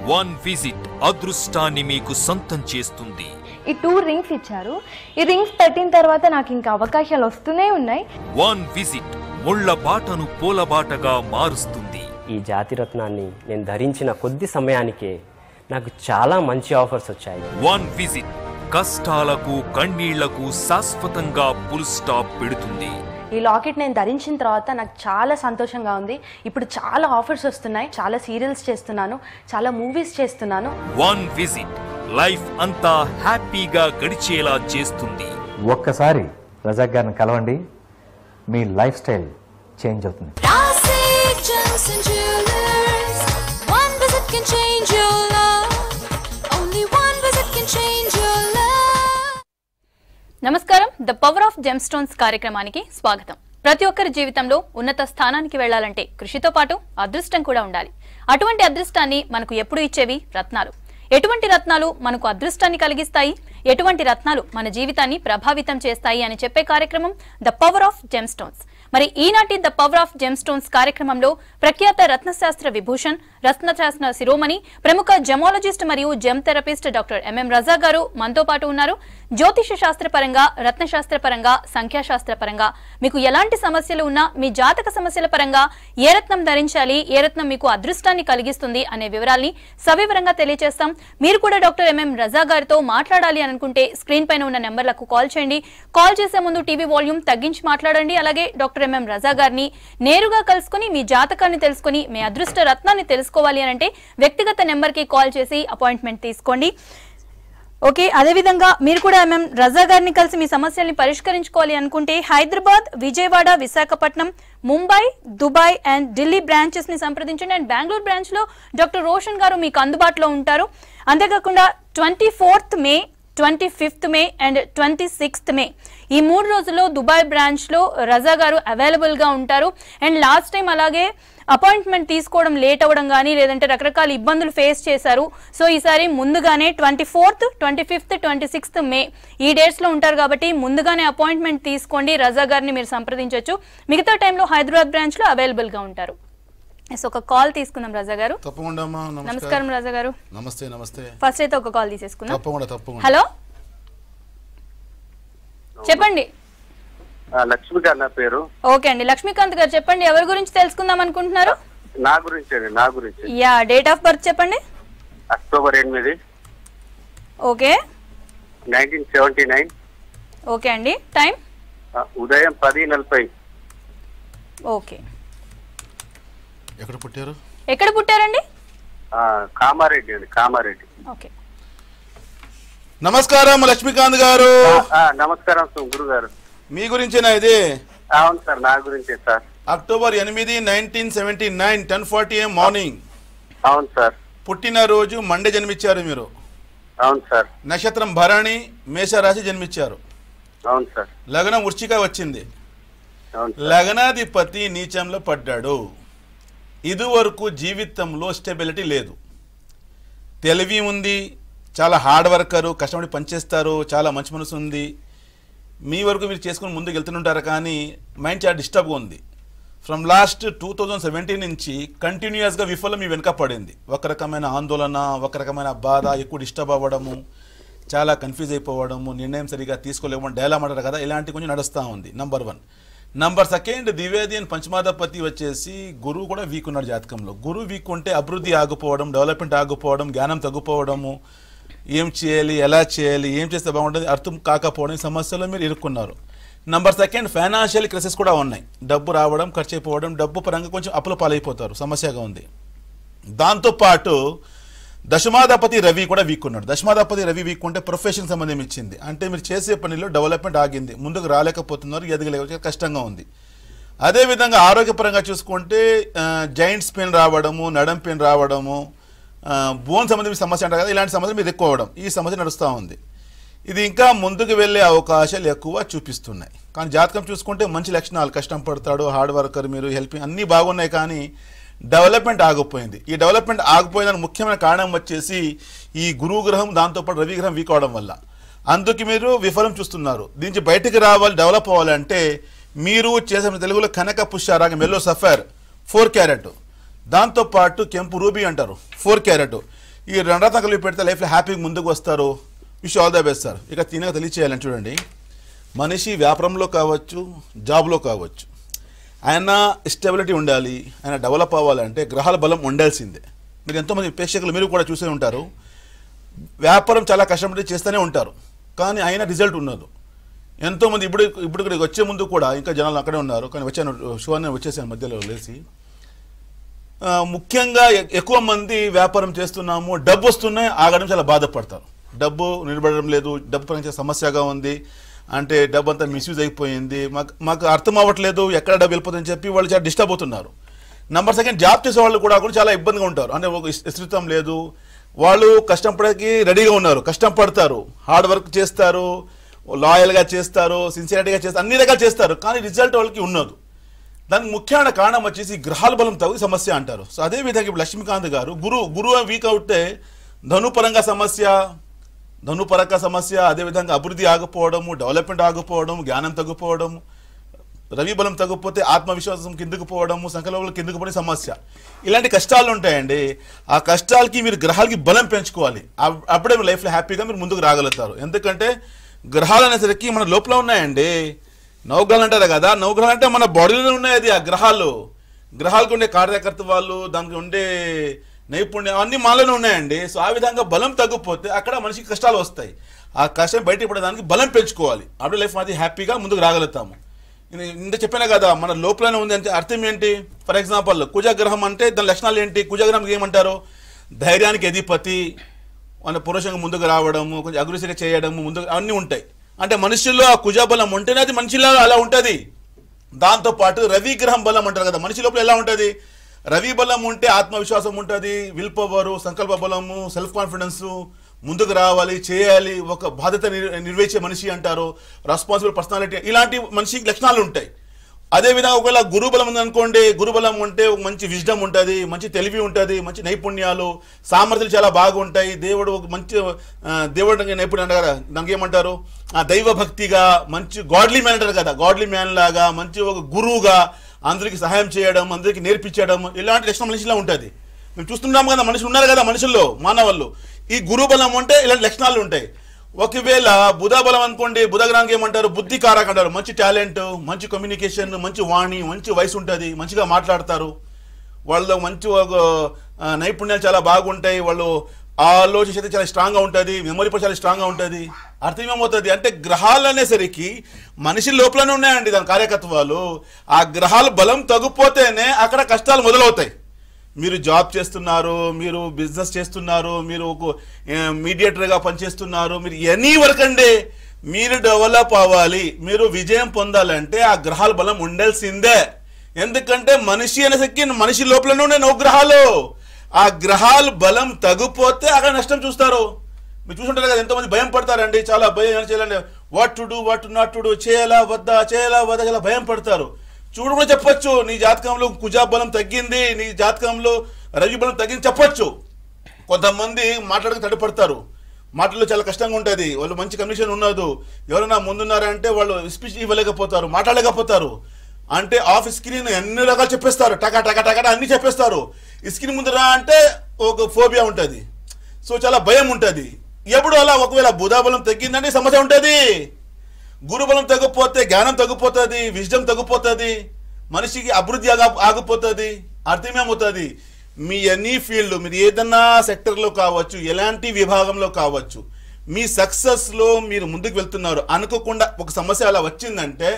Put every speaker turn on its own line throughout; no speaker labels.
One visit అదృష్టాన్ని మీకు సొంతం చేస్తుంది.
ఈ 2 రింగ్స్ ఇచ్చారు. ఈ రింగ్స్ పెట్టిన తర్వాత నాకు ఇంకా అవకాశాలు వస్తూనే ఉన్నాయి.
వన్ విజిట్ ముళ్ళ బాటను పూలబాటగా మారుస్తుంది.
ఈ జాతిరత్నాన్ని నేను ధరించిన కొద్ది సమయానికే నాకు చాలా మంచి ఆఫర్స్ వచ్చాయి.
వన్ విజిట్ కష్టాలకు కన్నీళ్లకు శాశ్వతంగా ఫుల్ స్టాప్ పెడుతుంది.
ఈ లాకెట్ నేను ధరించిన తర్వాత నాకు చాలా సంతోషంగా ఉంది. ఇప్పుడు చాలా ఆఫర్స్ వస్తున్నాయి. చాలా సీరియల్స్ చేస్తున్నాను, చాలా మూవీస్ చేస్తున్నాను.
వన్ విజిట్ లైఫ్ అంతా హ్యాపీగా గడిచేలా చేస్తుంది.
ఒక్కసారి రజాక్ గారిని కలవండి, మీ లైఫ్ స్టైల్ చేంజ్ అవుతుంది.
నమస్కారం. The power of gem stones కార్యక్రమానికి స్వాగతం. ప్రతి ఒక్కరి జీవితంలో ఉన్నత స్థానానికి వెళ్లాలంటే కృషితో పాటు అదృష్టం కూడా ఉండాలి. అటువంటి అదృష్టాన్ని మనకు ఎప్పుడు ఇచ్చేవి రత్నాలు. ఎటువంటి రత్నాలు మనకు అదృష్టాన్ని కలిగిస్తాయి, ఎటువంటి రత్నాలు మన జీవితాన్ని ప్రభావితం చేస్తాయి అని చెప్పే కార్యక్రమం the power of gem stones. మరి ఈనాటి the power of gem stones కార్యక్రమంలో ప్రఖ్యాత రత్నశాస్త్ర విభూషణ్, రత్నశాస్త్ర శిరోమణి, ప్రముఖ జెమాలజిస్ట్ మరియు gem therapist doctor MM Razak గారు మనతో పాటు ఉన్నారు. జ్యోతిష శాస్త్రపరంగా, రత్నశాస్త్ర పరంగా, సంఖ్యాశాస్త్ర పరంగా మీకు ఎలాంటి సమస్యలు ఉన్నా, మీ జాతక సమస్యల పరంగా ఏ రత్నం ధరించాలి, ఏ రత్నం మీకు అదృష్టాన్ని కలిగిస్తుంది అనే వివరాల్ని సవివరంగా తెలియజేస్తాం. మీరు కూడా డాక్టర్ ఎంఎం రజాక్ గారితో మాట్లాడాలి అనుకుంటే స్క్రీన్ పైన ఉన్న నెంబర్లకు కాల్ చేయండి. కాల్ చేసే ముందు టీవీ వాల్యూమ్ తగ్గించి మాట్లాడండి. అలాగే డాక్టర్ ఎంఎం రజాక్ గారిని నేరుగా కలుసుకుని మీ జాతకాన్ని తెలుసుకుని మీ అదృష్ట రత్నాన్ని తెలుసుకోవాలి అని అంటే వ్యక్తిగత నెంబర్కి కాల్ చేసి అపాయింట్మెంట్ తీసుకోండి. ఓకే, అదేవిధంగా మీరు కూడా ఎంఎం రజాక్ గారిని కలిసి మీ సమస్యల్ని పరిష్కరించుకోవాలి అనుకుంటే Hyderabad, Vijayawada, Visakhapatnam, Mumbai, Dubai and Delhi branches ని సంప్రదించండి. అండ్ బెంగళూరు బ్రాంచ్ లో డాక్టర్ రోషన్ గారు మీకు అందుబాటులో ఉంటారు. అంతేకాకుండా 24th May, 25th May and 26th మే ఈ 3 రోజుల్లో దుబాయ్ బ్రాంచ్ లో రజా గారు అవైలబుల్ గా ఉంటారు. అండ్ లాస్ట్ టైం అలాగే అపాయింట్మెంట్ తీసుకోవడం లేట్ అవ్వడం కానీ లేదంటే రకరకాల ఇబ్బందులు ఫేస్ చేశారు. సో ఈసారి ముందుగానే 24th, 25th, 26th మే ఈ డేట్స్ లో ఉంటారు కాబట్టి ముందుగానే అపాయింట్మెంట్ తీసుకోండి. రజా గారిని మీరు సంప్రదించవచ్చు. మిగతా టైంలో హైదరాబాద్ బ్రాంచ్ లో అవైలబుల్ గా ఉంటారు. ఒక కాల్ తీసుకుందాం రజా గారు.
తప్పకుండా.
నమస్కారం రజా గారు.
నమస్తే. నమస్తే.
ఫస్ట్ అయితే ఒక కాల్ తీసేసుకుందాం.
తప్పకుండా.
హలో, చెప్పండి.
లక్ష్మీకాంత్ నా పేరు.
ఓకే అండి, లక్ష్మీకాంత్ గారు చెప్పండి, ఎవరి గురించి తెలుసుకుందాం అనుకుంటున్నారు?
నా గురించి.
యా, డేట్ ఆఫ్ బర్త్ చెప్పండి.
అక్టోబర్ 8.
ఓకే,
1979.
ఓకే అండి. టైం
ఉదయం 10:40.
ఓకే.
ఎక్కడ
పుట్టారండి?
కామారెడ్డి.
ఓకే.
నమస్కారం లక్ష్మీకాంత్ గారు.
నమస్కారం గురువు గారు.
మీ గురించేనా ఇది?
అవును సార్, నా గురించే సార్.
October 8, 1979, 10:40 AM morning.
అవును సార్.
పుట్టినరోజు మండే జన్మించారు మీరు.
అవును సార్.
నక్షత్రం భరణి, మేషరాశి జన్మించారు.
అవును సార్.
లగ్నం వృశ్చిక వచ్చింది. లగ్నాధిపతి నీచంలో పడ్డాడు. ఇదివరకు జీవితంలో స్టెబిలిటీ లేదు. తెలివి ఉంది, చాలా హార్డ్ వర్కరు, కష్టపడి పనిచేస్తారు, చాలా మంచి మనసు ఉంది. మీ వరకు మీరు చేసుకుని ముందుకు వెళ్తుంటారు కానీ మైండ్ చాలా డిస్టర్బ్గా ఉంది. ఫ్రమ్ లాస్ట్ 2017 నుంచి కంటిన్యూస్గా విఫలం మీ వెనుక పడింది. ఒక రకమైన ఆందోళన, ఒక రకమైన బాధ, ఎక్కువ డిస్టర్బ్ అవ్వడము, చాలా కన్ఫ్యూజ్ అయిపోవడము, నిర్ణయం సరిగా తీసుకోలేకపోవడం, డైలాగ్ అంటారు కదా, ఇలాంటి కొంచెం నడుస్తూ ఉంది. నంబర్ 1. నంబర్ 2, ద్వివేది అని పంచమాధిపతి వచ్చేసి గురువు కూడా వీక్ ఉన్నాడు జాతకంలో. గురువు వీక్ ఉంటే అభివృద్ధి ఆగిపోవడం, డెవలప్మెంట్ ఆగిపోవడం, జ్ఞానం తగ్గిపోవడము, ఏం చేయాలి, ఎలా చేయాలి, ఏం చేస్తే బాగుంటుంది అర్థం కాకపోవడం, సమస్యలో మీరు ఇరుక్కున్నారు. నంబర్ 2, ఫైనాన్షియల్ క్రైసిస్ కూడా ఉన్నాయి. డబ్బు రావడం, ఖర్చు అయిపోవడం, డబ్బు పరంగా కొంచెం అప్పుల పాలైపోతారు, సమస్యగా ఉంది. దాంతోపాటు దశమాధిపతి రవి కూడా వీక్ ఉన్నాడు. దశమాధిపతి రవి వీక్ ఉంటే ప్రొఫెషన్ సంబంధం ఇచ్చింది. అంటే మీరు చేసే పనిలో డెవలప్మెంట్ ఆగింది, ముందుకు రాలేకపోతున్నారు, ఎదగలేక కష్టంగా ఉంది. అదేవిధంగా ఆరోగ్యపరంగా చూసుకుంటే జాయింట్స్ పెయిన్ రావడము, నడం పెయిన్ రావడము, బోన్ సంబంధించిన సమస్య అంటారు కదా, ఇలాంటి సమస్యలు మీరు ఎక్కువ అవడం, ఈ సమస్య నడుస్తూ ఉంది. ఇది ఇంకా ముందుకు వెళ్ళే అవకాశాలు ఎక్కువ చూపిస్తున్నాయి. కానీ జాతకం చూసుకుంటే మంచి లక్షణాలు, కష్టం పడతాడు, హార్డ్ వర్కర్, మీరు హెల్పింగ్ అన్నీ బాగున్నాయి కానీ డెవలప్మెంట్ ఆగిపోయింది. ఈ డెవలప్మెంట్ ఆగిపోయేదానికి ముఖ్యమైన కారణం వచ్చేసి ఈ గురువు గ్రహం, దాంతోపాటు రవి గ్రహం వీక్ అవడం వల్ల. అందుకు మీరు విఫలం చూస్తున్నారు. దీనికి బయటికి రావాలి, డెవలప్ అవ్వాలంటే మీరు చేసే తెలుగులో కనక పుష్యరాగం, ఎల్లో సఫైర్ 4 క్యారెట్, దాంతోపాటు కెంపు రూబీ అంటారు 4 క్యారెట్, ఈ రెండో కలిపి పెడితే లైఫ్లో హ్యాపీగా ముందుకు వస్తారు. Wish all the best sir. ఇక తినక తెలియచేయాలని చూడండి, మనిషి వ్యాపారంలో కావచ్చు, జాబ్లో కావచ్చు, ఆయన స్టెబిలిటీ ఉండాలి, ఆయన డెవలప్ అవ్వాలంటే గ్రహాల బలం ఉండాల్సిందే. మీరు ఎంతోమంది ప్రేక్షకులు మీరు కూడా చూసే ఉంటారు, వ్యాపారం చాలా కష్టపడి చేస్తూనే ఉంటారు, కానీ అయినా రిజల్ట్ ఉండదు. ఎంతోమంది ఇప్పుడు ఇక్కడికి వచ్చే ముందు కూడా ఇంకా జనాలు అక్కడే ఉన్నారు, కానీ వచ్చాను షో అనే వచ్చేసాను మధ్యలో లేచి. ముఖ్యంగా ఎక్కువ మంది వ్యాపారం చేస్తున్నాము, డబ్బు వస్తున్నాయి, ఆగడం చాలా బాధపడతారు. డబ్బు నిలబడడం లేదు, డబ్బు పరంగా సమస్యగా ఉంది, అంటే డబ్బు అంతా మిస్యూజ్ అయిపోయింది, మాకు అర్థం అవ్వట్లేదు, ఎక్కడ డబ్బు వెళ్ళిపోతుందని చెప్పి వాళ్ళు చాలా డిస్టర్బ్ అవుతున్నారు. నెంబర్ సెకండ్, జాబ్ చేసే వాళ్ళు కూడా చాలా ఇబ్బందిగా ఉంటారు, అంటే ఒక స్థితం లేదు. వాళ్ళు కష్టపడకి రెడీగా ఉన్నారు, కష్టం పడతారు, హార్డ్ వర్క్ చేస్తారు, లాయల్గా చేస్తారు, సిన్సియారిటీగా చేస్తారు, అన్ని రకాలు చేస్తారు, కానీ రిజల్ట్ వాళ్ళకి ఉన్నది. దానికి ముఖ్యమైన కారణం వచ్చేసి గ్రహాల బలం తగ్గు సమస్య అంటారు. సో అదేవిధంగా ఇప్పుడు లక్ష్మీకాంత్ గారు గురువు వీక్ అవుతే ధనుపరంగా సమస్య, అదేవిధంగా అభివృద్ధి ఆగిపోవడము, డెవలప్మెంట్ ఆగిపోవడం, జ్ఞానం తగ్గిపోవడం, రవి బలం తగ్గిపోతే ఆత్మవిశ్వాసం కిందకు పోవడము, సంకల్పంలో కిందకు పోయే సమస్య, ఇలాంటి కష్టాలు ఉంటాయండి. ఆ కష్టాలకి మీరు గ్రహాలకి బలం పెంచుకోవాలి, అప్పుడే మీ లైఫ్లో హ్యాపీగా మీరు ముందుకు రాగలుగుతారు. ఎందుకంటే గ్రహాలు అనేసరికి మన లోపల ఉన్నాయండి. నవగ్రహాలు అంటారు కదా, నవగ్రహాలు అంటే మన బాడీలో ఉన్నాయి. అది ఆ గ్రహాలకు ఉండే కార్యకర్తవాళ్ళు, దానికి ఉండే నైపుణ్యం అన్నీ మనలోనే ఉన్నాయండి. సో ఆ విధంగా బలం తగ్గిపోతే అక్కడ మనిషికి కష్టాలు వస్తాయి. ఆ కష్టం బయటపడడానికి బలం పెంచుకోవాలి, అప్పుడు లైఫ్ అది హ్యాపీగా ముందుకు రాగలుగుతాము. ఇంత చెప్పాను కదా, మన లోపలనే ఉంది అంటే అర్థం ఏంటి? ఫర్ ఎగ్జాంపుల్ కుజగ్రహం అంటే దాని లక్షణాలు ఏంటి? కుజగ్రహం ఏమంటారు? ధైర్యానికి అధిపతి, మన పురుషంగా ముందుకు రావడము, కొంచెం అగ్రెసివ్గా చేయడము, ముందుకు అన్నీ ఉంటాయి. అంటే మనుషుల్లో ఆ కుజబలం ఉంటేనే అది మనిషిలో అలా ఉంటుంది. దాంతోపాటు రవి గ్రహం బలం అంటారు కదా, మనిషి లోపల ఎలా ఉంటుంది? రవి బలం ఉంటే ఆత్మవిశ్వాసం ఉంటుంది, విల్ పవరు, సంకల్ప బలము, సెల్ఫ్ కాన్ఫిడెన్సు, ముందుకు రావాలి, చేయాలి, ఒక బాధ్యత నిర్వహించే మనిషి అంటారు, రెస్పాన్సిబుల్ పర్సనాలిటీ, ఇలాంటి మనిషికి లక్షణాలు ఉంటాయి. అదేవిధంగా ఒకవేళ గురుబలం ఉందనుకోండి, గురుబలం ఉంటే ఒక మంచి విజ్డమ్ ఉంటుంది, మంచి తెలివి ఉంటుంది, మంచి నైపుణ్యాలు, సామర్థ్యాలు చాలా బాగుంటాయి. దేవుడు ఒక మంచి దేవుడు నైపుణ్యం అంటారు కదా, దానికి ఏమంటారు? దైవ భక్తిగా మంచి గాడ్లీ మ్యాన్ అంటారు కదా, గాడ్లీ మ్యాన్ లాగా మంచి ఒక గురువుగా అందరికీ సహాయం చేయడం, అందరికీ నేర్పించడం, ఇలాంటి లక్షణం మనిషిలో ఉంటుంది. మేము చూస్తున్నాము కదా, మనుషులు ఉన్నారు కదా, మనుషుల్లో మానవాళ్ళు ఈ గురుబలం ఉంటే ఇలాంటి లక్షణాలు ఉంటాయి. ఒకవేళ బుధ బలం అనుకోండి, బుధ గ్రహానికి ఏమంటారు? బుద్ధి కారక అంటారు. మంచి టాలెంట్, మంచి కమ్యూనికేషన్, మంచి వాణి, మంచి వయసు ఉంటుంది, మంచిగా మాట్లాడతారు, వాళ్ళు మంచి నైపుణ్యాలు చాలా బాగుంటాయి, వాళ్ళు ఆలోచన శక్తి చాలా స్ట్రాంగ్గా ఉంటుంది, మెమరీ పవర్ చాలా స్ట్రాంగ్గా ఉంటుంది. అర్థం ఏమవుతుంది అంటే గ్రహాలు అనేసరికి మనిషి లోపలనే ఉన్నాయండి దాని కార్యకత్వాలు. ఆ గ్రహాల బలం తగ్గిపోతేనే అక్కడ కష్టాలు మొదలవుతాయి. మీరు జాబ్ చేస్తున్నారు, మీరు బిజినెస్ చేస్తున్నారు, మీరు ఒక మీడియేటర్గా పనిచేస్తున్నారు, మీరు ఎనీ వర్క్ అండి, మీరు డెవలప్ అవ్వాలి, మీరు విజయం పొందాలంటే ఆ గ్రహాల బలం ఉండాల్సిందే. ఎందుకంటే మనిషి అనేసరికి మనిషి లోపలనే ఉన్నాయి నవగ్రహాలు. ఆ గ్రహాల బలం తగ్గిపోతే అక్కడ నష్టం చూస్తారు. మీరు చూసుంటారు కదా, ఎంతోమంది భయం పడతారండి, చాలా భయం చేయాలండి, what to do, what to not to do, చేయాలా వద్దా చాలా భయం పడతారు. చూడు కూడా చెప్పొచ్చు, నీ జాతకంలో కుజా బలం తగ్గింది, నీ జాతకంలో రవి బలం తగ్గింది చెప్పొచ్చు. కొంతమంది మాట్లాడక తడిపడతారు, మాటల్లో చాలా కష్టంగా ఉంటుంది, వాళ్ళు మంచి కమిషన్ ఉన్నదు, ఎవరైనా ముందున్నారంటే వాళ్ళు స్పీచ్ ఇవ్వలేకపోతారు, మాట్లాడలేకపోతారు. అంటే ఆఫ్ స్క్రీన్ ఎన్ని రకాలు చెప్పేస్తారు, టకా టకా టకా అన్ని చెప్పేస్తారు. ఈ స్క్రీన్ ముందు రా అంటే ఒక ఫోబియా ఉంటుంది, సో చాలా భయం ఉంటుంది. ఎప్పుడు అలా ఒకవేళ బుధాబలం తగ్గిందంటే సమస్య ఉంటుంది. గురుబలం తగ్గిపోతే జ్ఞానం తగ్గిపోతుంది, విజ్డమ్ తగ్గిపోతుంది, మనిషికి అభివృద్ధి ఆగిపోతుంది. అర్థమేమవుతుంది? మీ ఎనీ ఫీల్డ్, మీరు ఏదన్నా సెక్టర్లో కావచ్చు, ఎలాంటి విభాగంలో కావచ్చు, మీ సక్సెస్లో మీరు ముందుకు వెళ్తున్నారు, అనుకోకుండా ఒక సమస్య అలా వచ్చిందంటే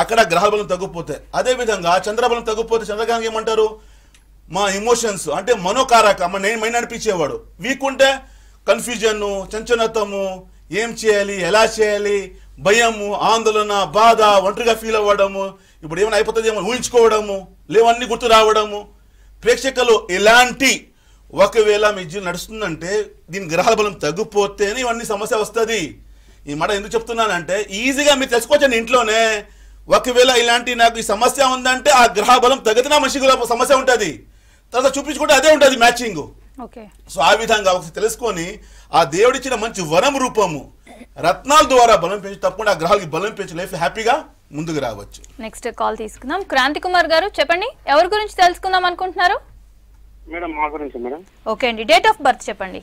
అక్కడ గ్రహాల బలం తగ్గిపోతాయి. అదేవిధంగా చంద్రబలం తగ్గిపోతే చంద్రగ్రహం ఏమంటారు? మా ఎమోషన్స్ అంటే మనోకారక, నేను మైండ్ నడిపించేవాడు. వీక్ ఉంటే కన్ఫ్యూజన్, చంచలత్వము, ఏం చేయాలి, ఎలా చేయాలి, భయము, ఆందోళన, బాధ, ఒంటరిగా ఫీల్ అవ్వడము, ఇప్పుడు ఏమైనా అయిపోతుంది ఏమో ఊహించుకోవడము, లేవన్నీ గుర్తు రావడము. ప్రేక్షకులు ఇలాంటి ఒకవేళ మీ జీవితం నడుస్తుందంటే దీని గ్రహాల బలం తగ్గిపోతేనే ఇవన్నీ సమస్య వస్తుంది. ఈ మాట ఎందుకు చెప్తున్నానంటే ఈజీగా మీరు తెలుసుకోవచ్చండి ఇంట్లోనే. ఒకవేళ ఇలాంటి నాకు ఈ సమస్య ఉందంటే ఆ గ్రహ బలం తగ్గితే నా మనిషికి సమస్య ఉంటుంది, తర్వాత చూపించుకుంటే అదే ఉంటుంది మ్యాచింగ్. సో ఆ విధంగా ఒకసారి తెలుసుకొని ఆ దేవుడిచ్చిన మంచి వరం రూపము రత్నాల ద్వారా బలం పెంచి తప్పకుండా ఆ గ్రహాలకి బలం పెంచి లైఫ్ హ్యాపీగా ముందుకు రావచ్చు.
నెక్స్ట్ కాల్ తీసుకుందాం. క్రాంతి కుమార్ గారు చెప్పండి, ఎవరి గురించి తెలుసుకుందాం అనుకుంటున్నారు?
మేడం మా గురించి మేడం.
ఓకే అండి, డేట్ ఆఫ్ బర్త్ చెప్పండి.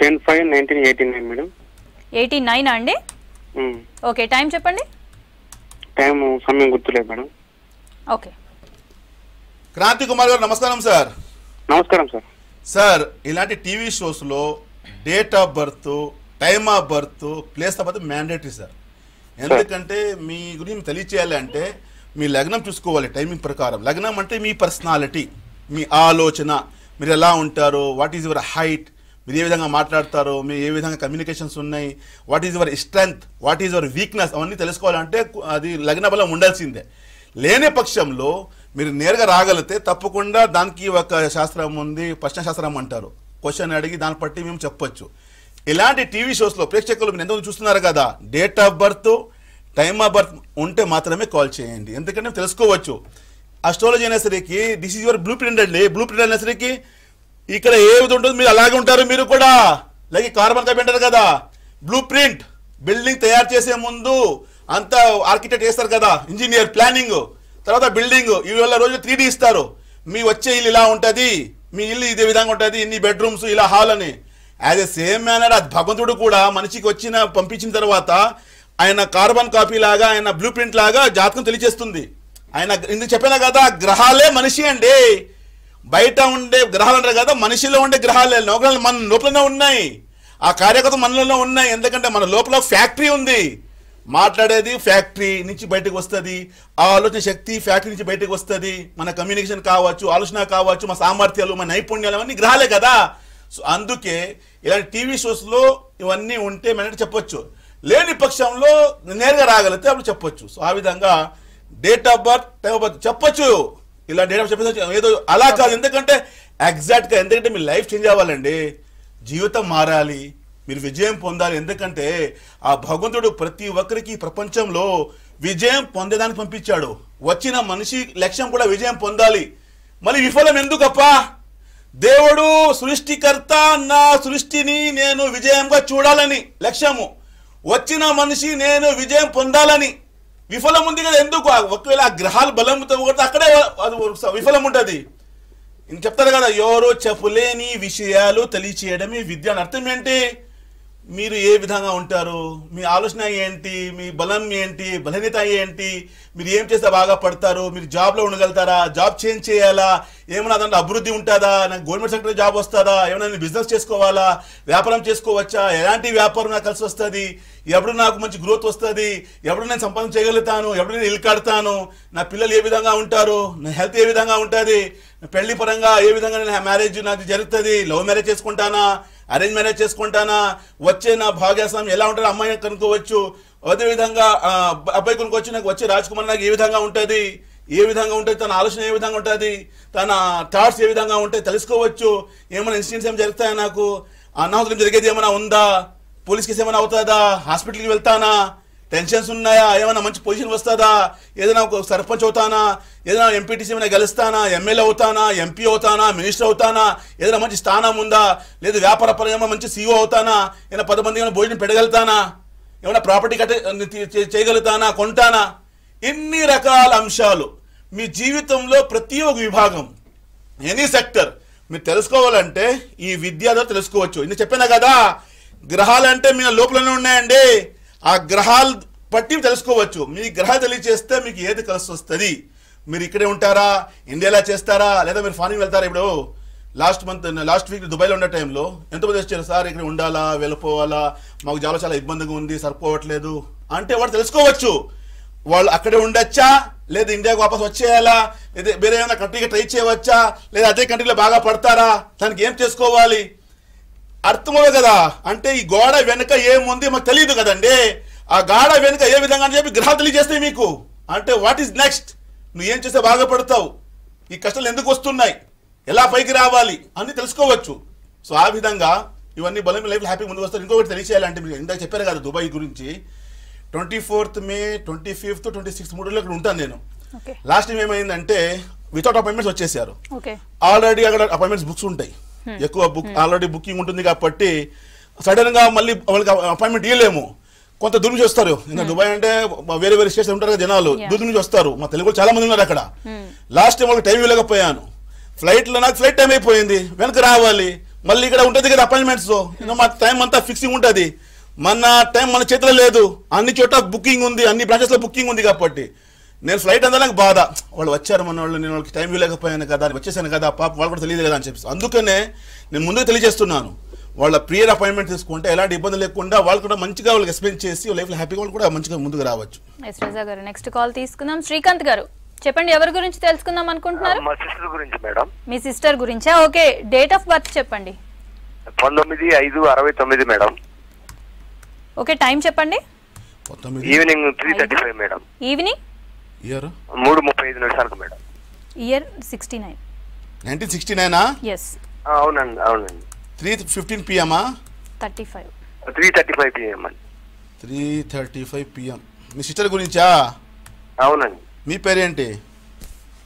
10/5/1989 మేడం.
89 అండి? ఓకే, టైం చెప్పండి.
టైం సమయం గుర్తులేదు మేడం.
ఓకే.
క్రాంతి కుమార్ గారు నమస్కారం సార్.
నమస్కారం సార్.
సార్, ఇలాంటి టీవీ షోస్లో date of birth, time of birth, place of birth mandatory sir. ఎందుకంటే మీ గురించి తెలియచేయాలి అంటే మీ లగ్నం చూసుకోవాలి టైమింగ్ ప్రకారం. లగ్నం అంటే మీ పర్సనాలిటీ, మీ ఆలోచన, మీరు ఎలా ఉంటారు, వాట్ ఈజ్ యువర్ హైట్, మీరు ఏ విధంగా మాట్లాడతారు, మీరు ఏ విధంగా కమ్యూనికేషన్స్ ఉన్నాయి, what is your strength, what is your weakness, అవన్నీ తెలుసుకోవాలంటే అది లగ్న బలం ఉండాల్సిందే. లేని పక్షంలో మీరు నేరుగా రాగలిగితే తప్పకుండా దానికి ఒక శాస్త్రం ఉంది, ప్రశ్న శాస్త్రం అంటారు. క్వశ్చన్ అడిగి దాన్ని బట్టి మేము చెప్పొచ్చు. ఇలాంటి టీవీ షోస్లో ప్రేక్షకులు మీరు ఎంతో చూస్తున్నారు కదా, date of birth, time of birth ఉంటే మాత్రమే కాల్ చేయండి. ఎందుకంటే తెలుసుకోవచ్చు. అస్ట్రాలజీ అనేసరికి this is your blue print అండి. బ్లూ ప్రింట్ అనేసరికి ఇక్కడ ఏ విధంగా ఉంటుంది మీరు అలాగే ఉంటారు. మీరు కూడా లైక్ కార్బన్ కాపీ అంటారు కదా, బ్లూ ప్రింట్. బిల్డింగ్ తయారు చేసే ముందు అంతా ఆర్కిటెక్ట్ చేస్తారు కదా, ఇంజనీర్ ప్లానింగ్, తర్వాత బిల్డింగ్, ఇవాళ రోజు 3D ఇస్తారు. మీ వచ్చే ఇల్లు ఇలా ఉంటుంది, మీ ఇల్లు ఇదే విధంగా ఉంటుంది, ఇన్ని బెడ్రూమ్స్, ఇలా హాల్ అని. యాజ్ ఎ సేమ్ మేనర్ అది భగవంతుడు కూడా మనిషికి పంపించిన తర్వాత ఆయన కార్బన్ కాపీ లాగా, ఆయన బ్లూ ప్రింట్ లాగా జాతకం తెలియజేస్తుంది. ఆయన ఇందుకు చెప్పినా కదా, గ్రహాలే మనిషి అండి. బయట ఉండే గ్రహాలు అంటారు కదా, మనిషిలో ఉండే గ్రహాలే నౌకరాలు మన లోపలనే ఉన్నాయి. ఆ కార్యకర్త మనలోనే ఉన్నాయి. ఎందుకంటే మన లోపల ఫ్యాక్టరీ ఉంది. మాట్లాడేది ఫ్యాక్టరీ నుంచి బయటకు వస్తుంది, ఆ ఆలోచన శక్తి ఫ్యాక్టరీ నుంచి బయటకు వస్తుంది. మన కమ్యూనికేషన్ కావచ్చు, ఆలోచన కావచ్చు, మన సామర్థ్యాలు, మన నైపుణ్యాలు అవన్నీ గ్రహాలే కదా. సో అందుకే ఇలాంటి టీవీ షోస్లో ఇవన్నీ ఉంటే మనం చెప్పొచ్చు. లేని పక్షంలో నేరుగా రాగలిగితే అప్పుడు చెప్పొచ్చు. సో ఆ విధంగా date of birth, time of birth చెప్పొచ్చు. ఇలా డేట్ ఆఫ్ చెప్పేసి ఏదో అలా కాదు. ఎందుకంటే ఎగ్జాక్ట్గా, ఎందుకంటే మీ లైఫ్ చేంజ్ అవ్వాలండి, జీవితం మారాలి, మీరు విజయం పొందాలి. ఎందుకంటే ఆ భగవంతుడు ప్రతి ఒక్కరికి ప్రపంచంలో విజయం పొందేదానికి పంపించాడు. వచ్చిన మనిషి లక్ష్యం కూడా విజయం పొందాలి. మళ్ళీ విఫలం ఎందుకప్పా? దేవుడు సృష్టికర్త, నా సృష్టిని నేను విజయంగా చూడాలని లక్ష్యము. వచ్చిన మనిషి నేను విజయం పొందాలని. విఫలం ఉంది కదా ఎందుకు? ఒకవేళ ఆ గ్రహాలు బలంతో కూడా అక్కడే విఫలం ఉంటుంది. ఇంక చెప్తారు కదా, ఎవరో చెప్పలేని విషయాలు తెలియచేయడమే విద్య అని. అర్థం ఏంటి? మీరు ఏ విధంగా ఉంటారు, మీ ఆలోచన ఏంటి, మీ బలం ఏంటి, బలహీనత ఏంటి, మీరు ఏం చేస్తే బాగా పడతారు, మీరు జాబ్లో ఉండగలుగుతారా, జాబ్ చేంజ్ చేయాలా, ఏమైనా దాంట్లో అభివృద్ధి ఉంటుందా, నాకు గవర్నమెంట్ సెక్టర్ జాబ్ వస్తుందా, ఏమైనా నేను బిజినెస్ చేసుకోవాలా, వ్యాపారం చేసుకోవచ్చా, ఎలాంటి వ్యాపారం నాకు కలిసి వస్తుంది, ఎప్పుడు నాకు మంచి గ్రోత్ వస్తుంది, ఎప్పుడు నేను సంపాదన చేయగలుగుతాను, ఎప్పుడు నేను ఇల్లు కడతాను, నా పిల్లలు ఏ విధంగా ఉంటారు, నా హెల్త్ ఏ విధంగా ఉంటుంది, పెళ్లి పరంగా ఏ విధంగా నేను మ్యారేజ్ నాకు జరుగుతుంది, లవ్ మ్యారేజ్ చేసుకుంటానా, అరేంజ్ మ్యారేజ్ చేసుకుంటానా, వచ్చే నా భాగ్యస్వామి ఎలా ఉంటారో అమ్మాయి కనుక్కోవచ్చు. అదేవిధంగా అబ్బాయి కొనుక్కోవచ్చు, నాకు వచ్చే రాజకుమార్ నాకు ఏ విధంగా ఉంటుంది, తన ఆలోచన ఏ విధంగా ఉంటుంది, తన థాట్స్ ఏ విధంగా ఉంటాయి తెలుసుకోవచ్చు. ఏమైనా ఇన్సిడెంట్స్ ఏమైనా జరుగుతాయా, నాకు అనాహుతం జరిగేది ఏమైనా ఉందా, పోలీస్ కేసు ఏమైనా అవుతుందా, హాస్పిటల్కి వెళ్తానా, టెన్షన్స్ ఉన్నాయా, ఏమైనా మంచి పొజిషన్ వస్తుందా, ఏదైనా ఒక సర్పంచ్ అవుతానా, ఏదైనా ఎంపీటీసీ ఏమైనా గెలుస్తానా, ఎమ్మెల్యే అవుతానా, ఎంపీ అవుతానా, మినిస్టర్ అవుతానా, ఏదైనా మంచి స్థానం ఉందా, లేదా వ్యాపార పరంగా మంచి సీఈఓ అవుతానా, ఏమైనా 10 మంది ఏమైనా భోజనం పెట్టగలుగుతానా, ఏమైనా ప్రాపర్టీ చేయగలుగుతానా, కొంటానా. ఎన్ని రకాల అంశాలు మీ జీవితంలో ప్రతి ఒక్క విభాగం, ఎనీ సెక్టర్ మీరు తెలుసుకోవాలంటే ఈ విద్య ద్వారా తెలుసుకోవచ్చు. ఇది చెప్పినా కదా, గ్రహాలంటే మీ లోపలనే ఉన్నాయండి. ఆ గ్రహాలు బట్టి తెలుసుకోవచ్చు. మీ గ్రహాలు తెలియచేస్తే మీకు ఏది కలిసి వస్తుంది. మీరు ఇక్కడే ఉంటారా, ఇండియాలో చేస్తారా, లేదా మీరు ఫారిన్ వెళ్తారా. ఇప్పుడు లాస్ట్ వీక్ దుబాయ్లో ఉన్న టైంలో ఎంతమంది వచ్చారు, సార్ ఇక్కడ ఉండాలా, వెళ్ళిపోవాలా, మాకు జాబ్లో చాలా ఇబ్బందిగా ఉంది, సరిపోవట్లేదు అంటే వాడు తెలుసుకోవచ్చు. వాళ్ళు అక్కడే ఉండొచ్చా, లేదా ఇండియాకు వాపస్ వచ్చేయాలా, లేదా వేరే ఏమైనా కంట్రీకి ట్రై చేయవచ్చా, లేదా అదే కంట్రీలో బాగా పడతారా, దానికి ఏం చేసుకోవాలి అర్థమవుతుంది కదా. అంటే ఈ గోడ వెనుక ఏముంది మాకు తెలియదు కదండి. ఆ గోడ వెనుక ఏ విధంగా అని చెప్పి గ్రహాలు తెలియజేస్తాయి మీకు. అంటే వాట్ ఈస్ నెక్స్ట్, నువ్వు ఏం చేస్తే బాగా పడతావు, ఈ కష్టాలు ఎందుకు వస్తున్నాయి, ఎలా పైకి రావాలి అని తెలుసుకోవచ్చు. సో ఆ విధంగా ఇవన్నీ బలం లైఫ్ హ్యాపీ ముందుకు వస్తారు. ఇంకొకటి తెలియచేయాలంటే మీరు ఇందాక చెప్పారు కదా దుబాయ్ గురించి, 24th May, 25th, 26th 3 రోజులు అక్కడ ఉంటాను నేను. లాస్ట్ టైం ఏమైందంటే వితౌట్ అపాయింట్మెంట్స్ వచ్చేసారు. ఆల్రెడీ అక్కడ అపాయింట్మెంట్స్ బుక్స్ ఉంటాయి, ఎక్కువ బుక్ ఆల్రెడీ బుకింగ్ ఉంటుంది కాబట్టి సడన్ గా మళ్ళీ వాళ్ళకి అపాయింట్మెంట్ ఇవ్వలేము. కొంత దూరం నుంచి వస్తారు. ఇంకా దుబాయ్ అంటే వేరే వేరే స్టేట్స్ ఉంటారు కదా జనాలు, దూరం నుంచి వస్తారు. మా తెలుగు చాలా మంది ఉన్నారు అక్కడ. లాస్ట్ టైం వాళ్ళకి టైం ఇవ్వలేకపోయాను. ఫ్లైట్లో నాకు ఫ్లైట్ టైం అయిపోయింది, వెనక రావాలి, మళ్ళీ ఇక్కడ ఉంటుంది కదా అపాయింట్మెంట్స్, మా టైం అంతా ఫిక్సింగ్ ఉంటుంది, మన టైం మన చేతిలో లేదు, అన్ని చోట్ల బుకింగ్ ఉంది, అన్ని బ్రాంచెస్లో బుకింగ్ ఉంది. కాబట్టి నేను ఫ్లైట్ అంతా నాకు బాధ, వాళ్ళు వచ్చారు మన వాళ్ళు, నేను వాళ్ళకి టైం ఇవ్వలేకపోయాను కదా, వచ్చేసాను కదా, పాప వాళ్ళు కూడా తెలియదు కదా అని చెప్పేసి అందుకనే నేను ముందుకు తెలియజేస్తున్నాను. వాళ్ళ ప్రియర్ అపాయింట్మెంట్ తీసుకుంటే ఎలాంటి ఇబ్బంది లేకుండా వాళ్ళు కూడా మంచిగా వాళ్ళకి ఎక్స్ప్లెయిన్ చేసి లైఫ్లో హ్యాపీగా వాళ్ళు కూడా మంచిగా ముందుకు రావచ్చు.
రజా గారు నెక్స్ట్ కాల్ తీసుకుందాం. శ్రీకాంత్ గారు చెప్పండి, ఎవరి గురించి తెలుసుకుందాం అనుకుంటున్నారు?
మా సిస్టర్ గురించి మేడం.
మీ సిస్టర్ గురించా? ఓకే, డేట్ ఆఫ్ బర్త్ చెప్పండి.
19/5/69 మేడం.
ఓకే, టైం చెప్పండి.
Evening 3:35 madam.
Evening
year
3:35 madam.
Year 69.
1969.
Yes,
అవునండి అవునండి.
3:15 PM
35.
3:35 PM అండి.
3:35 PM. మీ సిస్టర్ గురించా?
అవునండి.
మీ పేరేంటి?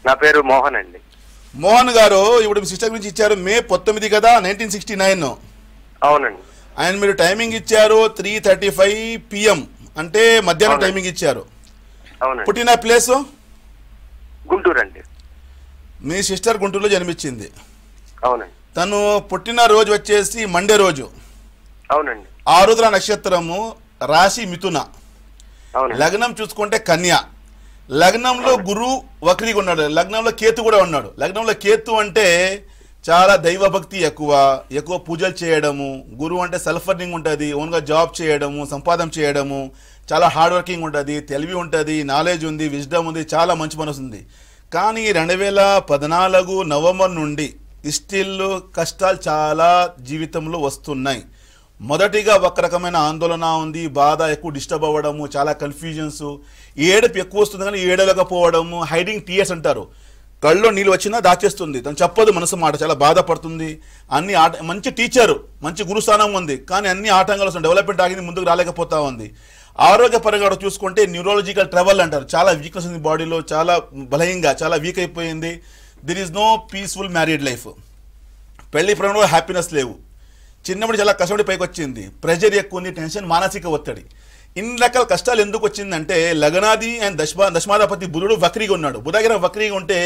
నా పేరు మోహన్ అండి.
మోహన్ గారు, ఇప్పుడు మీ సిస్టర్ గురించి ఇచ్చారు మే 19 కదా, 1969.
అవునండి.
అండ్ మీరు టైమింగ్ ఇచ్చారు 3:35 PM, అంటే మధ్యాహ్నం టైమింగ్ ఇచ్చారు.
అవునండి.
పుట్టిన ప్లేస్
గుంటూరు అండి.
మీ సిస్టర్ గుంటూరులో జన్మించింది.
అవునండి.
తను పుట్టిన రోజు వచ్చేసి మండే రోజు.
అవునండి.
ఆరుద్ర నక్షత్రము, రాశి మిథున, లగ్నం చూసుకుంటే కన్య. లగ్నంలో గురు వక్రీగా ఉన్నాడు, లగ్నంలో కేతు కూడా ఉన్నాడు. లగ్నంలో కేతు అంటే చాలా దైవభక్తి ఎక్కువ పూజలు చేయడము. గురువు అంటే సెల్ఫ్ ఎర్నింగ్ ఉంటుంది, ఓన్గా జాబ్ చేయడము, సంపాదన చేయడము, చాలా హార్డ్ వర్కింగ్ ఉంటుంది, తెలివి ఉంటుంది, నాలెడ్జ్ ఉంది, విజ్డమ్ ఉంది, చాలా మంచి మనసు ఉంది. కానీ 2014 నవంబర్ నుండి స్టిల్ కష్టాలు చాలా జీవితంలో వస్తున్నాయి. మొదటిగా ఒక రకమైన ఆందోళన ఉంది, బాధ, ఎక్కువ డిస్టర్బ్ అవ్వడము, చాలా కన్ఫ్యూజన్స్, ఏడుపు ఎక్కువ వస్తుంది కానీ ఏడలేకపోవడము, హైడింగ్ టీయర్స్ అంటారు, కళ్ళలో నీళ్ళు వచ్చినా దాచేస్తుంది, తను చెప్పదు మనసు మాట, చాలా బాధపడుతుంది. అన్ని మంచి టీచరు, మంచి గురుస్థానం ఉంది, కానీ అన్ని ఆటంకాలు వస్తుంది, డెవలప్మెంట్ ఆగింది, ముందుకు రాలేకపోతా ఉంది. ఆరోగ్యపరంగా చూసుకుంటే న్యూరాలజికల్ ట్రబుల్ అంటారు, చాలా వీక్నెస్ ఉంది బాడీలో, చాలా బలహీనంగా, చాలా వీక్ అయిపోయింది. There is no peaceful married life. పెళ్లి ప్రేమలో హ్యాపీనెస్ లేవు. చిన్నప్పుడు చాలా కష్టపడి పైకి వచ్చింది, ప్రెషర్ ఎక్కువ ఉంది, టెన్షన్, మానసిక ఒత్తిడి, ఇన్ని రకాల కష్టాలు ఎందుకు వచ్చిందంటే లగ్నాది అండ్ దశమాధిపతి బుధుడు వక్రీగా ఉన్నాడు. బుధగ్రహం వక్రీగా ఉంటే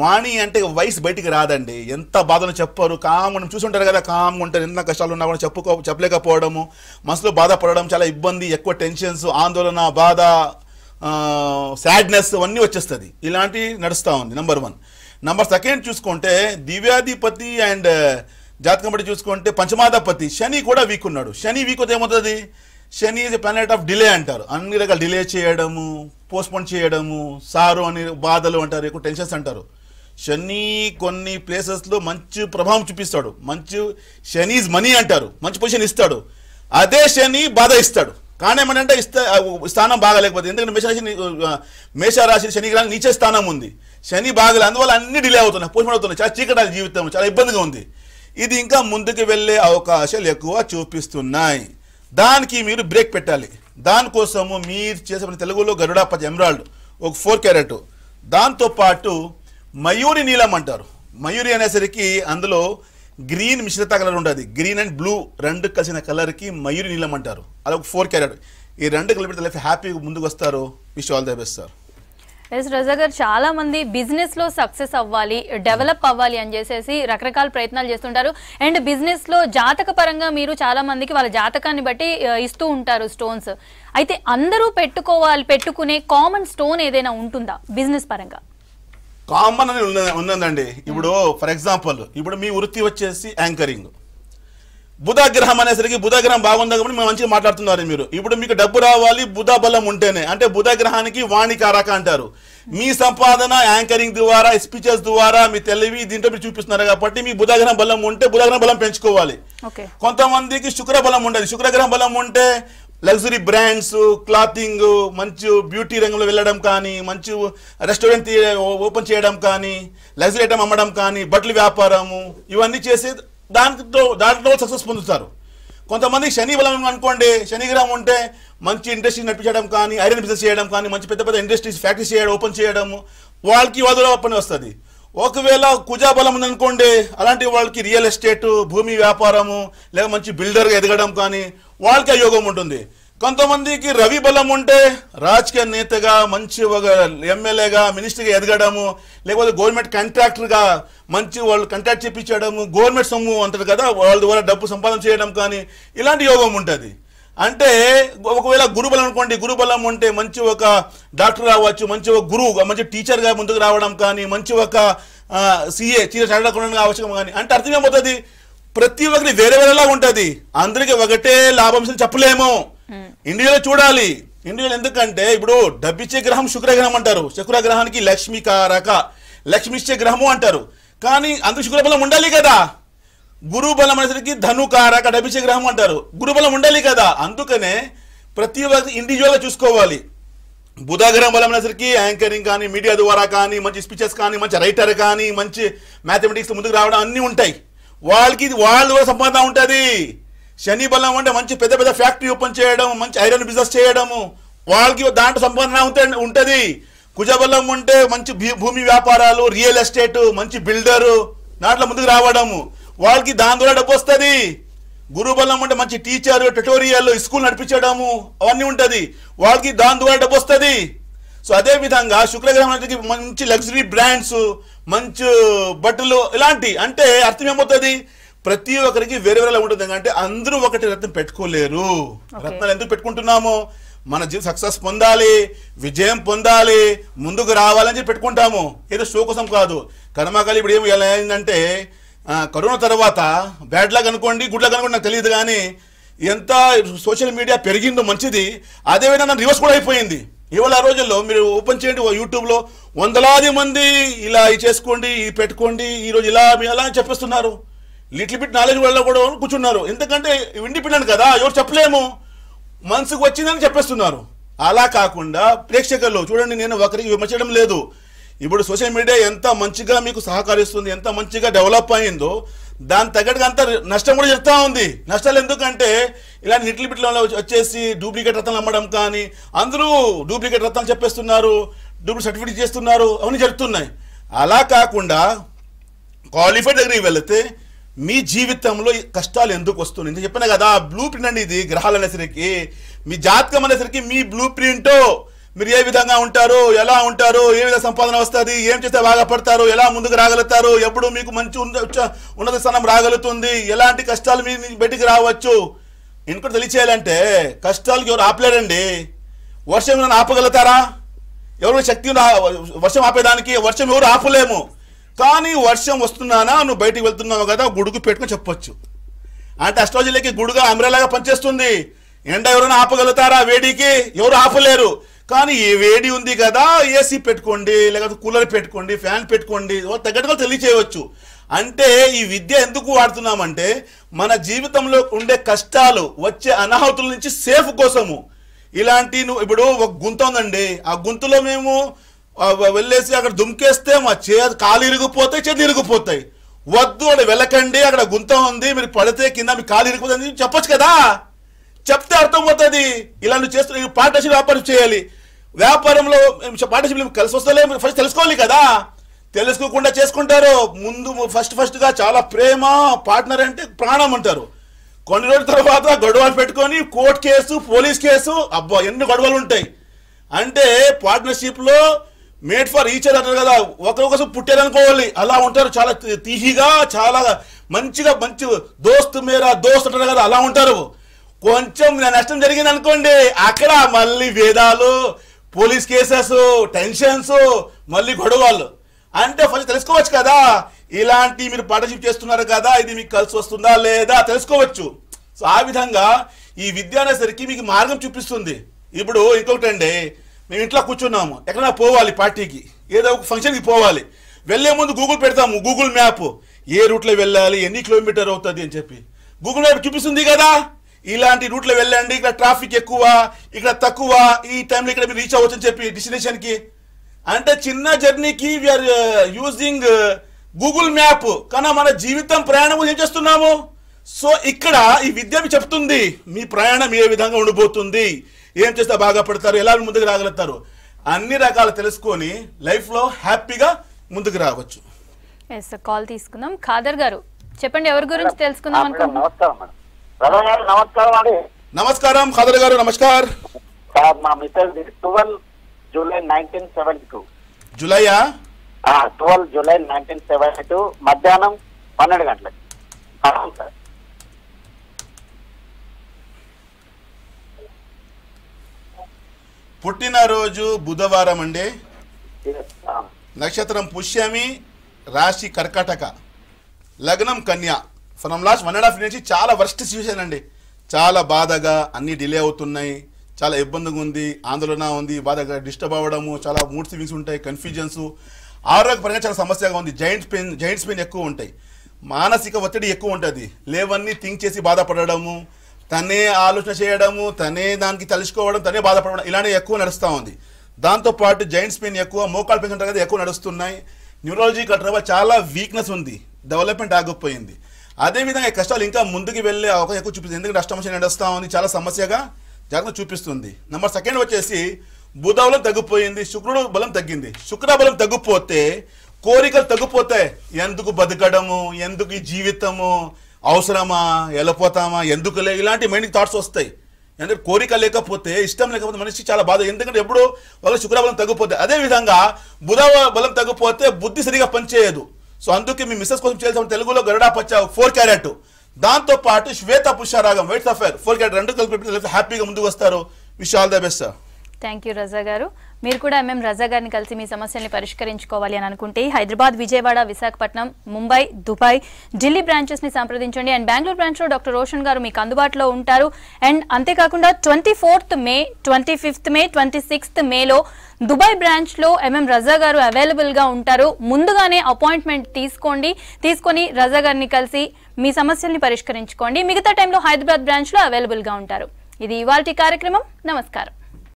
వాణి అంటే వయసు బయటికి రాదండి, ఎంత బాధను చెప్పరు, మనం చూసుంటారు కదా, కామ్గా ఉంటారు, ఎంత కష్టాలు ఉన్నా కూడా చెప్పలేకపోవడము, మనసులో బాధపడడం, చాలా ఇబ్బంది, ఎక్కువ టెన్షన్స్, ఆందోళన, బాధ, సాడ్నెస్ అన్నీ వచ్చేస్తుంది. ఇలాంటి నడుస్తూ ఉంది. నెంబర్ 1. నెంబర్ 2 చూసుకుంటే దివ్యాధిపతి అండ్ జాతకం బట్టి చూసుకుంటే పంచమాధిపతి శని కూడా వీక్ ఉన్నాడు. శని వీక్ అయితే ఏమవుతుంది, శని ఈజ్ ప్లానెట్ ఆఫ్ డిలే అంటారు, అన్ని రకాల డిలే చేయడము, పోస్ట్పోన్ చేయడము, సారు అని బాధలు అంటారు, ఎక్కువ టెన్షన్స్ అంటారు. శని కొన్ని ప్లేసెస్లో మంచి ప్రభావం చూపిస్తాడు, మంచి శని ఈజ్ మనీ అంటారు, మంచి పొజిషన్ ఇస్తాడు. అదే శని బాధ ఇస్తాడు, కానీ ఏమంటే స్థానం బాగాలేకపోతే, ఎందుకంటే మేషరాశి శని గ్రహం నీచే స్థానం ఉంది, శని బాగలే, అందువల్ల అన్ని డిలే అవుతున్నాయి, పోస్ట్పోన్ అవుతున్నాయి, చాలా చీకటి జీవితం, చాలా ఇబ్బందిగా ఉంది. ఇది ఇంకా ముందుకు వెళ్ళే అవకాశాలు ఎక్కువ చూపిస్తున్నాయి. దానికి మీరు బ్రేక్ పెట్టాలి. దానికోసము మీరు చేసే తెలుగులో గరుడాపతి ఎమరాల్డ్ ఒక 4 క్యారెట్, దాంతోపాటు మయూరి నీలం అంటారు. మయూరి అనేసరికి అందులో గ్రీన్ మిశ్రిత కలర్ ఉంటుంది, గ్రీన్ అండ్ బ్లూ రెండు కలిసిన కలర్కి మయూరి నీలం అంటారు. అది ఒక 4 క్యారెట్. ఈ రెండు కలిపి లైఫ్ హ్యాపీగా ముందుకు వస్తారు. Wish all the best sir.
S Raja గారు, చాలా మంది బిజినెస్ లో సక్సెస్ అవ్వాలి, డెవలప్ అవ్వాలి అని చేసేసి రకరకాల ప్రయత్నాలు చేస్తుంటారు. అండ్ బిజినెస్ లో జాతక పరంగా మీరు చాలా మందికి వాళ్ళ జాతకాన్ని బట్టి ఇస్తూ ఉంటారు స్టోన్స్. అయితే అందరూ పెట్టుకునే కామన్ స్టోన్ ఏదైనా ఉంటుందా బిజినెస్ పరంగా?
కామన్ అని ఉన్నదండి. ఇప్పుడు ఫర్ ఎగ్జాంపుల్, ఇప్పుడు మీ వృత్తి వచ్చేసి యాంకరింగ్, బుధగ్రహం అనేసరికి బుధగ్రహం బాగుందా కాబట్టి మేము మంచిగా మాట్లాడుతున్నారు మీరు. ఇప్పుడు మీకు డబ్బు రావాలి బుధ బలం ఉంటేనే, అంటే బుధగ్రహానికి వాణికారక అంటారు. మీ సంపాదన యాంకరింగ్ ద్వారా, స్పీచెస్ ద్వారా, మీ తెలివి దీంట్లో మీరు చూపిస్తున్నారు కాబట్టి మీ బుధగ్రహం బలం ఉంటే బుధగ్రహం బలం పెంచుకోవాలి. కొంతమందికి శుక్ర బలం ఉండదు. శుక్రగ్రహం బలం ఉంటే లగ్జరీ బ్రాండ్స్, క్లాతింగ్, మంచి బ్యూటీ రంగంలో వెళ్ళడం కానీ, మంచి రెస్టారెంట్ ఓపెన్ చేయడం కానీ, లగ్జరీ ఐటమ్ అమ్మడం కానీ, బట్టల వ్యాపారము, ఇవన్నీ చేసి దాంట్లో సక్సెస్ పొందుతారు. కొంతమంది శని బలం అనుకోండి, శనిగ్రహం ఉంటే మంచి ఇండస్ట్రీ నడిపించడం కానీ, ఐరన్ బిజినెస్ చేయడం కానీ, మంచి పెద్ద పెద్ద ఇండస్ట్రీస్ ఫ్యాక్టరీస్ చేయడం, ఓపెన్ చేయడము, వాళ్ళకి వదిలో పని వస్తుంది. ఒకవేళ కుజా బలం ఉందనుకోండి, అలాంటి వాళ్ళకి రియల్ ఎస్టేట్, భూమి వ్యాపారము, లేక మంచి బిల్డర్గా ఎదగడం కానీ వాళ్ళకి యోగం ఉంటుంది. కొంతమందికి రవి బలం ఉంటే రాజకీయ నేతగా మంచి ఒక ఎమ్మెల్యేగా మినిస్టర్గా ఎదగడము, లేకపోతే గవర్నమెంట్ కాంట్రాక్టర్గా మంచి వాళ్ళు కాంట్రాక్ట్ చేయించడము, గవర్నమెంట్ సొమ్ము అంటారు కదా వాళ్ళ ద్వారా డబ్బు సంపాదన చేయడం కానీ ఇలాంటి యోగం ఉంటుంది. అంటే ఒకవేళ గురుబలం అనుకోండి, గురుబలం ఉంటే మంచి ఒక డాక్టర్ రావచ్చు, మంచి ఒక గురువు మంచి టీచర్గా ముందుకు రావడం కానీ, మంచి ఒక సిఏ చదవకుండా కావచ్చు కానీ. అంటే అర్థం ఏమవుతుంది, ప్రతి ఒక్కరి వేరే వేరేలా ఉంటుంది, అందరికి ఒకటే లాభం చెప్పలేము. ఇండియాలో చూడాలి. ఇండియాలో ఎందుకంటే ఇప్పుడు డబ్బిచ్చే గ్రహం శుక్రగ్రహం అంటారు, శుక్రగ్రహానికి లక్ష్మి కారక, లక్ష్మి ఇచ్చే గ్రహము అంటారు. కానీ అందుకు శుక్రబలం ఉండాలి కదా. గురు బలం అనేసరికి ధనుకారక డబ్బిచ్చే గ్రహం అంటారు, గురుబలం ఉండాలి కదా. అందుకనే ప్రతి ఒక్కరి ఇండివిజువల్గా చూసుకోవాలి. బుధగ్రహం బలం అనేసరికి యాంకరింగ్ కానీ, మీడియా ద్వారా కానీ, మంచి స్పీచెస్ కానీ, మంచి రైటర్ కానీ, మంచి మ్యాథమెటిక్స్ ముందుకు రావడం అన్నీ ఉంటాయి. వాళ్ళకి వాళ్ళ ద్వారా సంపాదన ఉంటుంది. శని బలం అంటే మంచి పెద్ద పెద్ద ఫ్యాక్టరీ ఓపెన్ చేయడం, మంచి ఐరన్ బిజినెస్ చేయడము, వాళ్ళకి దాంట్లో సంపాదన ఉంటుంది. కుజబలం ఉంటే మంచి భూమి వ్యాపారాలు, రియల్ ఎస్టేట్, మంచి బిల్డరు, దాంట్లో ముందుకు రావడము, వాళ్ళకి దాని ద్వారా డబ్బు వస్తుంది. గురుబలం అంటే మంచి టీచర్, ట్యుటోరియల్, స్కూల్ నడిపించడము అవన్నీ ఉంటుంది, వాళ్ళకి దాని ద్వారా డబ్బు వస్తుంది. సో అదే విధంగా శుక్రగ్రహం అంటే మంచి లగ్జరీ బ్రాండ్స్, మంచి బట్టలు ఇలాంటి. అంటే అర్థం ఏమవుతుంది, ప్రతి ఒక్కరికి వేరే వేరేలా ఉంటుంది. అంటే అందరూ ఒకటి రత్నం పెట్టుకోలేరు. రత్నాలు ఎందుకు పెట్టుకుంటున్నాము, మన జీవితం సక్సెస్ పొందాలి, విజయం పొందాలి, ముందుకు రావాలని చెప్పి పెట్టుకుంటాము, ఏదో షో కోసం కాదు. కర్మకాలి ఇప్పుడు ఏమి ఎలా అయిందంటే కరోనా తర్వాత బ్యాడ్ లాగ్ అనుకోండి, గుడ్ లాగ్ అనుకోండి, నాకు తెలియదు కానీ ఎంత సోషల్ మీడియా పెరిగిందో మంచిది, అదేవిధంగా రివర్స్ కూడా అయిపోయింది. ఇవాళ ఆ రోజుల్లో మీరు ఓపెన్ చేయండి యూట్యూబ్లో వందలాది మంది ఇలా చేసుకోండి, ఇది పెట్టుకోండి, ఈరోజు ఇలా అలా అని చెప్పేస్తున్నారు. లిటిల్ బిట్ నాలెడ్జ్ వల్ల కూడా కూర్చున్నారు. ఎందుకంటే ఇండిపెండెంట్ కదా, ఎవరు చెప్పలేము, మనసుకు వచ్చిందని చెప్పేస్తున్నారు. అలా కాకుండా ప్రేక్షకులు చూడండి, నేను ఒకరికి విమర్శించడం లేదు. ఇప్పుడు సోషల్ మీడియా ఎంత మంచిగా మీకు సహకరిస్తుంది, ఎంత మంచిగా డెవలప్ అయిందో దాని తగ్గట్టుగా అంత నష్టం కూడా చెప్తా ఉంది. నష్టాలు ఎందుకంటే ఇలాంటి లిటిల్ బిట్లలో వచ్చేసి డూప్లికేట్ రత్నాలు అమ్మడం కానీ, అందరూ డూప్లికేట్ రత్నాలు చెప్పేస్తున్నారు, డూప్లికేట్ సర్టిఫికేట్ చేస్తున్నారు, అవన్నీ జరుగుతున్నాయి. అలా కాకుండా క్వాలిఫైడ్ దగ్గరికి వెళితే మీ జీవితంలో కష్టాలు ఎందుకు వస్తుంది నేను చెప్పిన కదా, బ్లూ ప్రింట్ అండి ఇది. గ్రహాలు అనేసరికి మీ జాతకం అనేసరికి మీ బ్లూ ప్రింట్, మీరు ఏ విధంగా ఉంటారు, ఎలా ఉంటారు, ఏ విధంగా సంపాదన వస్తుంది, ఏం చేస్తే బాగా పడతారు, ఎలా ముందుకు రాగలుగుతారు, ఎప్పుడు మీకు మంచి ఉన్నత స్థానం రాగలుగుతుంది, ఎలాంటి కష్టాలు మీ బయటికి రావచ్చు. ఇంకోటి తెలియచేయాలంటే కష్టాలకి ఎవరు ఆపలేరండి. వర్షం ఏమైనా ఆపగలుగుతారా? ఎవరు శక్తి వర్షం ఆపేదానికి? వర్షం ఎవరు ఆపలేము. కానీ వర్షం వస్తున్నానా, నువ్వు బయటికి వెళ్తున్నావు కదా, గుడుగు పెట్టుకొని చెప్పొచ్చు. అంటే అస్ట్రాలజీలకి గుడుగా అమ్రేలాగా పనిచేస్తుంది. ఎండ ఎవరైనా ఆపగలుగుతారా? వేడికి ఎవరు ఆపలేరు. కానీ ఏ వేడి ఉంది కదా, ఏసీ పెట్టుకోండి, లేకపోతే కూలర్ పెట్టుకోండి, ఫ్యాన్ పెట్టుకోండి, తగ్గట్టుగా తెలియచేయవచ్చు. అంటే ఈ విద్య ఎందుకు వాడుతున్నామంటే మన జీవితంలో ఉండే కష్టాలు, వచ్చే అనాహుతుల నుంచి సేఫ్ కోసము. ఇలాంటి ఇప్పుడు ఒక గుంత ఉందండి, ఆ గుంతలో మేము వెళ్ళేసి అక్కడ దుమ్కేస్తే మా కాలు ఇరిగిపోతాయి, చేతులు ఇరిగిపోతాయి. వద్దు అక్కడ వెళ్ళకండి, అక్కడ గుంత ఉంది, మీరు పడితే కింద మీ కాలు ఇరిగిపోతుంది చెప్పొచ్చు కదా. చెప్తే అర్థమవుతుంది. ఇలాంటి చేస్తున్న పార్ట్నర్షిప్ వ్యాపారం చేయాలి. వ్యాపారంలో పార్ట్నర్షిప్ కలిసి వస్తలే ఫస్ట్ తెలుసుకోవాలి కదా. తెలుసుకోకుండా చేసుకుంటారు. ముందు ఫస్ట్గా చాలా ప్రేమ, పార్ట్నర్ అంటే ప్రాణం అంటారు. కొన్ని రోజుల తర్వాత గొడవలు పెట్టుకొని కోర్టు కేసు, పోలీస్ కేసు, అబ్బా ఎన్ని గొడవలు ఉంటాయి. అంటే పార్ట్నర్షిప్లో మేడ్ ఫర్ ఈచ్ అదర్ అంటారు కదా, ఒకరికొకరు పుట్టారనుకోవాలి, అలా ఉంటారు. చాలా తీహిగా, చాలా మంచిగా, మంచి దోస్తు మేరా దోస్త్ అంటారు కదా, అలా ఉంటారు. కొంచెం నష్టం జరిగింది అనుకోండి, అక్కడ మళ్ళీ వేదాలు, పోలీస్ కేసెస్, టెన్షన్స్, మళ్ళీ గొడవలు. అంటే ఫస్ట్ తెలుసుకోవచ్చు కదా, ఇలాంటి మీరు పార్ట్నర్షిప్ చేస్తున్నారు కదా, ఇది మీకు కలిసి వస్తుందా లేదా తెలుసుకోవచ్చు. సో ఆ విధంగా ఈ విద్య అనేసరికి మీకు మార్గం చూపిస్తుంది. ఇప్పుడు ఇంకొకటి అండి, మేము ఇంట్లో కూర్చున్నాము, ఎక్కడైనా పోవాలి, పార్టీకి ఏదో ఒక ఫంక్షన్కి పోవాలి, వెళ్ళే ముందు గూగుల్ పెడతాము, గూగుల్ మ్యాప్, ఏ రూట్లో వెళ్ళాలి, ఎన్ని కిలోమీటర్ అవుతుంది అని చెప్పి గూగుల్ మ్యాప్ చూపిస్తుంది కదా. ఇలాంటి రూట్లో వెళ్ళండి, ఇక్కడ ట్రాఫిక్ ఎక్కువ, ఇక్కడ తక్కువ, ఈ టైంలో ఇక్కడ మీరు రీచ్ అవ్వచ్చు అని చెప్పి డెస్టినేషన్కి. అంటే చిన్న జర్నీకి వీఆర్ యూజింగ్ గూగుల్ మ్యాప్. కానీ మన జీవితం ప్రయాణం ఏం చేస్తున్నాము? సో ఇక్కడ ఈ విద్య చెప్తుంది మీ ప్రయాణం ఏ విధంగా ఉండిపోతుంది, ఏం చేస్తే బాగా పడతారు, ఎలా ముందుకు రాగలుగుతారు, అన్ని రకాలు తెలుసుకొని లైఫ్లో హ్యాపీగా ముందుకు రావచ్చు.
కాల్ తీసుకుందాం. ఖాదర్ గారు చెప్పండి, ఎవరి గురించి తెలుసుకుందాం అనుకుంటున్నాం?
నమస్కారం మేడం. నమస్కారం అండి.
నమస్కారం ఖాదర్ గారు, నమస్కార్.
సార్ మా మిస్టర్ 12 జూలై 1972.
జూలైయా?
12 జూలై 1972 మధ్యాహ్నం 12 గంటలకు. అవును సార్.
పుట్టినరోజు బుధవారం అండి. నక్షత్రం పుష్యమి, రాశి కర్కాటక, లగ్నం కన్య. ఫ్రమ్ లాస్ట్ 1.5 నుంచి చాలా వర్స్ట్ సిచ్యువేషన్ అండి. చాలా బాధగా అన్నీ డిలే అవుతున్నాయి, చాలా ఇబ్బందిగా ఉంది, ఆందోళన ఉంది, బాధగా డిస్టర్బ్ అవ్వడము, చాలా మూడ్ స్వింగ్స్ ఉంటాయి, కన్ఫ్యూజన్స్, ఆరోగ్యపరంగా చాలా సమస్యగా ఉంది. జాయింట్స్ పెయిన్ ఎక్కువ ఉంటాయి, మానసిక ఒత్తిడి ఎక్కువ ఉంటుంది, లేవన్నీ థింక్ చేసి బాధపడము, తనే ఆలోచన చేయడము, తనే దానికి తలుచుకోవడం, తనే బాధపడడం, ఇలాంటివి ఎక్కువ నడుస్తూ ఉంది. దాంతోపాటు జాయింట్స్ పెయిన్ ఎక్కువ, మోకాలు పెయిన్ ఉంటుంది కదా ఎక్కువ నడుస్తున్నాయి. న్యూరాలజికల్ ట్రబుల్ చాలా వీక్నెస్ ఉంది, డెవలప్మెంట్ ఆగిపోయింది. అదేవిధంగా ఈ కష్టాలు ఇంకా ముందుకు వెళ్ళే అవకాశం ఎక్కువ చూపిస్తుంది. ఎందుకంటే అష్టమశని నడుస్తూ ఉంది, చాలా సమస్యగా జాగ్రత్త చూపిస్తుంది. నెంబర్ 2 వచ్చేసి బుధ బలం తగ్గిపోయింది, శుక్రుడు బలం తగ్గింది. శుక్ర బలం తగ్గిపోతే కోరికలు తగ్గిపోతాయి. ఎందుకు బతకడము, ఎందుకు ఈ జీవితము, అవసరమా, వెళ్ళిపోతామా, ఎందుకులే, ఇలాంటి మైండ్కి థాట్స్ వస్తాయి. ఎందుకంటే కోరిక లేకపోతే, ఇష్టం లేకపోతే మనిషి చాలా బాధ. ఎందుకంటే ఎప్పుడు వాళ్ళ శుక్ర బలం తగ్గిపోతే, అదేవిధంగా బుధ బలం తగ్గిపోతే బుద్ధి సరిగా పనిచేయదు. సో అందుకే మీ మిస్సెస్ కోసం చేయాల్సిన తెలుగులో గరుడా పచ్చ 4 క్యారెట్, దాంతోపాటు శ్వేత పుష్యరాగం వైట్ సఫైర్ 4 క్యారెట్ 2 కలిపి హ్యాపీగా ముందుకు వస్తారు. Wish all the best sir.
Thank you Raja గారు. మీరు కూడా ఎంఎం రజా గారిని కలిసి మీ సమస్యల్ని పరిష్కరించుకోవాలి అని అనుకుంటే హైదరాబాద్, విజయవాడ, విశాఖపట్నం, ముంబై, దుబాయ్, ఢిల్లీ బ్రాంచెస్ ని సంప్రదించండి. అండ్ బెంగళూరు బ్రాంచ్ లో డాక్టర్ రోషన్ గారు మీకు అందుబాటులో ఉంటారు. అండ్ అంతేకాకుండా 24th మే, 25th మే, 26th మేలో దుబాయ్ బ్రాంచ్ లో ఎంఎం రజా గారు అవైలబుల్ గా ఉంటారు. ముందుగానే అపాయింట్మెంట్ తీసుకొని రజా గారిని కలిసి మీ సమస్యల్ని పరిష్కరించుకోండి. మిగతా టైంలో హైదరాబాద్ బ్రాంచ్ లో అవైలబుల్ గా ఉంటారు. ఇది ఇవాల్టి కార్యక్రమం. నమస్కారం.